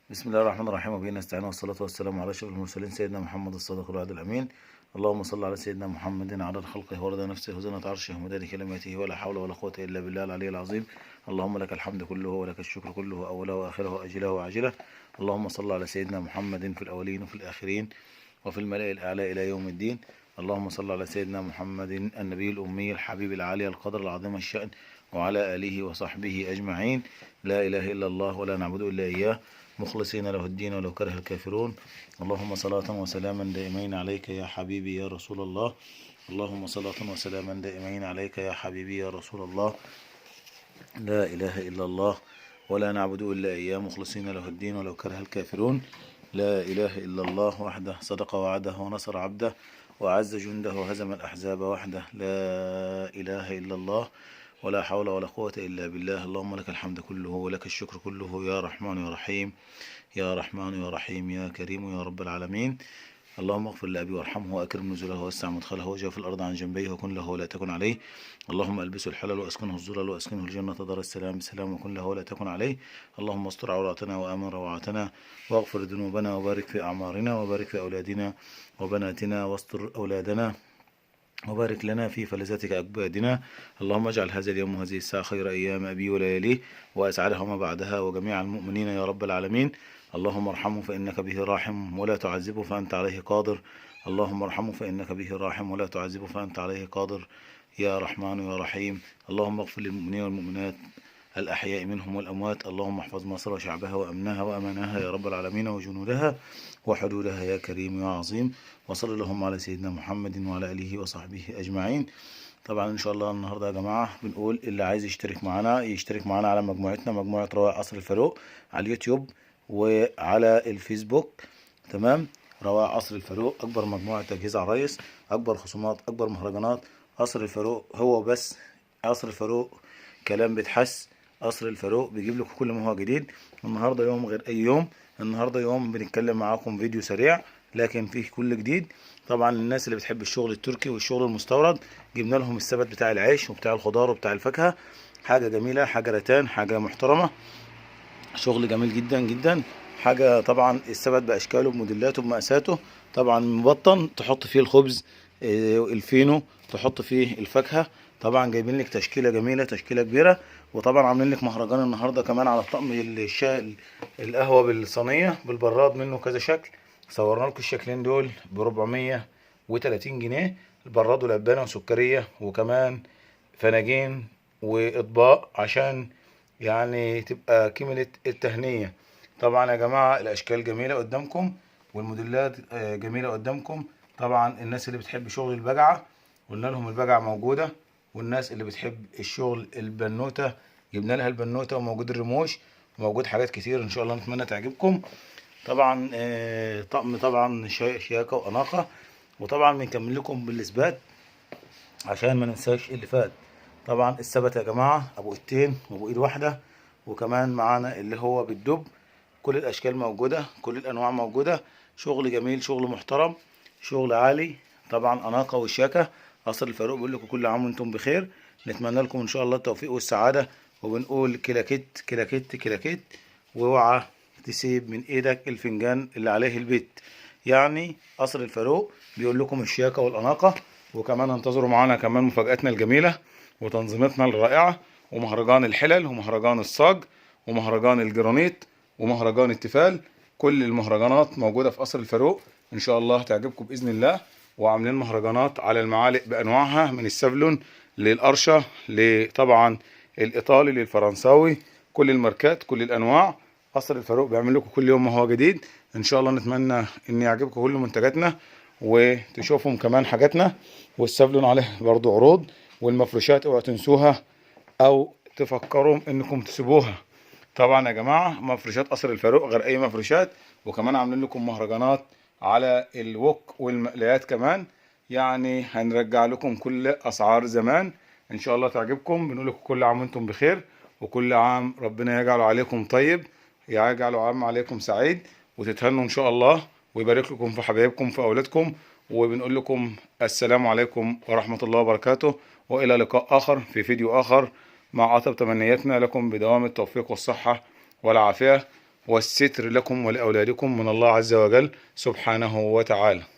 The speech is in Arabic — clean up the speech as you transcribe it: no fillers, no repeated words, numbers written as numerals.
بسم الله الرحمن الرحيم، وبه نستعين، والصلاة والسلام على أشرف المرسلين سيدنا محمد الصادق الوعد الأمين. اللهم صل على سيدنا محمد عدد خلقه ورضا نفسه وزنة عرشه ومداد كلماته، ولا حول ولا قوة إلا بالله العلي العظيم. اللهم لك الحمد كله ولك الشكر كله، أوله وآخره وأجله وعاجله. اللهم صل على سيدنا محمد في الأولين وفي الآخرين وفي الملأ الأعلى إلى يوم الدين. اللهم صل على سيدنا محمد النبي الأمي الحبيب العالي القدر العظيم الشأن، وعلى آله وصحبه أجمعين. لا إله إلا الله ولا نعبد إلا إياه، مخلصين له الدين ولو كره الكافرون. اللهم صلاة وسلاما دائمين عليك يا حبيبي يا رسول الله. اللهم صلاة وسلاما دائمين عليك يا حبيبي يا رسول الله. لا إله إلا الله ولا نعبد إلا إياه، مخلصين له الدين ولو كره الكافرون. لا إله إلا الله وحده، صدق وعده ونصر عبده وأعز جنده وهزم الأحزاب وحده. لا إله إلا الله ولا حول ولا قوة إلا بالله. اللهم لك الحمد كله ولك الشكر كله، يا رحمن يا رحيم، يا رحمن يا رحيم، يا كريم يا رب العالمين. اللهم اغفر لأبي وارحمه وأكرم نزله ووسع مدخله وجه في الأرض عن جنبيه وكن له ولا تكن عليه. اللهم ألبسه الحلال وأسكنه الظلال وأسكنه الجنة دار السلام بسلام وكن له ولا تكن عليه. اللهم استر عوراتنا وآمن روعاتنا واغفر ذنوبنا وبارك في أعمارنا وبارك في أولادنا وبناتنا واستر أولادنا وبارك لنا في فلذاتك أكبادنا. اللهم اجعل هذا اليوم وهذه الساعة خير أيام أبي ولياليه وأسعدها ما بعدها وجميع المؤمنين يا رب العالمين. اللهم ارحمه فإنك به راحم ولا تعذبه فأنت عليه قادر. اللهم ارحمه فإنك به راحم ولا تعذبه فأنت عليه قادر، يا رحمن يا رحيم. اللهم اغفر للمؤمنين والمؤمنات الأحياء منهم والأموات. اللهم احفظ مصر وشعبها وأمنها وأمانها يا رب العالمين وجنودها وحدودها يا كريم يا عظيم. وصلى اللهم على سيدنا محمد وعلى آله وصحبه أجمعين. طبعا إن شاء الله النهاردة يا جماعة بنقول اللي عايز يشترك معنا يشترك معنا على مجموعتنا، مجموعة روائع قصر الفاروق، على اليوتيوب وعلى الفيسبوك. تمام. روائع قصر الفاروق أكبر مجموعة تجهيز عرايس، أكبر خصومات، أكبر مهرجانات. قصر الفاروق هو بس قصر الفاروق، كلام بيتحس. قصر الفاروق بيجيب لكم كل ما هو جديد. النهارده يوم غير أي يوم، النهارده يوم بنتكلم معاكم فيديو سريع لكن فيه كل جديد. طبعا الناس اللي بتحب الشغل التركي والشغل المستورد جبنا لهم السبت بتاع العيش وبتاع الخضار وبتاع الفاكهة. حاجة جميلة، حاجة رتان، حاجة محترمة، شغل جميل جدا جدا. حاجة طبعا السبت بأشكاله بموديلاته بمقاساته. طبعا مبطن تحط فيه الخبز، الفينو تحط فيه الفاكهة. طبعا جايبين لك تشكيلة جميلة، تشكيلة كبيرة. وطبعا عاملين لك مهرجان النهارده كمان على الطقم الشاي، القهوة بالصينية بالبراد منه كذا شكل. صورنا لكم الشكلين دول ب 430 جنيه، البراد ولبانة وسكرية، وكمان فناجين واطباق عشان يعني تبقى كملة التهنية. طبعا يا جماعة الاشكال جميلة قدامكم والموديلات جميلة قدامكم. طبعا الناس اللي بتحب شغل البجعة قلنا لهم البجعة موجودة، والناس اللي بتحب الشغل البنوتة جبنا لها البنوتة، وموجود الرموش وموجود حاجات كتير ان شاء الله نتمنى تعجبكم. طبعا طقم طبعا شياكة وأناقة. وطبعا بنكمل لكم بالإثبات عشان ما ننساش اللي فات. طبعا السبت يا جماعة ابو ايدتين وابو ايد واحدة، وكمان معانا اللي هو بالدب. كل الاشكال موجودة، كل الانواع موجودة. شغل جميل، شغل محترم، شغل عالي. طبعا اناقة وشياكة. قصر الفاروق بيقول لكم كل عام وانتم بخير. نتمنى لكم ان شاء الله التوفيق والسعادة، وبنقول كلاكيت كلاكيت كلاكيت. واوعى تسيب من ايدك الفنجان اللي عليه البيت. يعني قصر الفاروق بيقول لكم الشياكة والاناقة. وكمان انتظروا معانا كمان مفاجأتنا الجميلة وتنظيمتنا الرائعة، ومهرجان الحلل ومهرجان الصاج ومهرجان الجرانيت ومهرجان التيفال. كل المهرجانات موجودة في قصر الفاروق ان شاء الله هتعجبكم بإذن الله. وعاملين مهرجانات على المعالق بأنواعها، من السافلون للقرشة لطبعا الإيطالي للفرنساوي، كل الماركات كل الأنواع. قصر الفاروق بيعمل لكم كل يوم ما هو جديد ان شاء الله. نتمنى ان يعجبكم كل منتجاتنا وتشوفهم كمان حاجاتنا. والسافلون عليه برضو عروض، والمفروشات اوعوا تنسوها او تفكروا انكم تسيبوها. طبعا يا جماعة مفروشات قصر الفاروق غير اي مفروشات. وكمان عاملين لكم مهرجانات على الوك والمقليات كمان. يعني هنرجع لكم كل اسعار زمان ان شاء الله تعجبكم. بنقول لكم كل عام وانتم بخير، وكل عام ربنا يجعله عليكم طيب، يجعله عام عليكم سعيد، وتتهنوا ان شاء الله، ويبارك لكم في حبايبكم في اولادكم. وبنقول لكم السلام عليكم ورحمة الله وبركاته، والى لقاء اخر في فيديو اخر، مع اطيب تمنياتنا لكم بدوام التوفيق والصحة والعافية. والستر لكم ولأولادكم من الله عز وجل سبحانه وتعالى.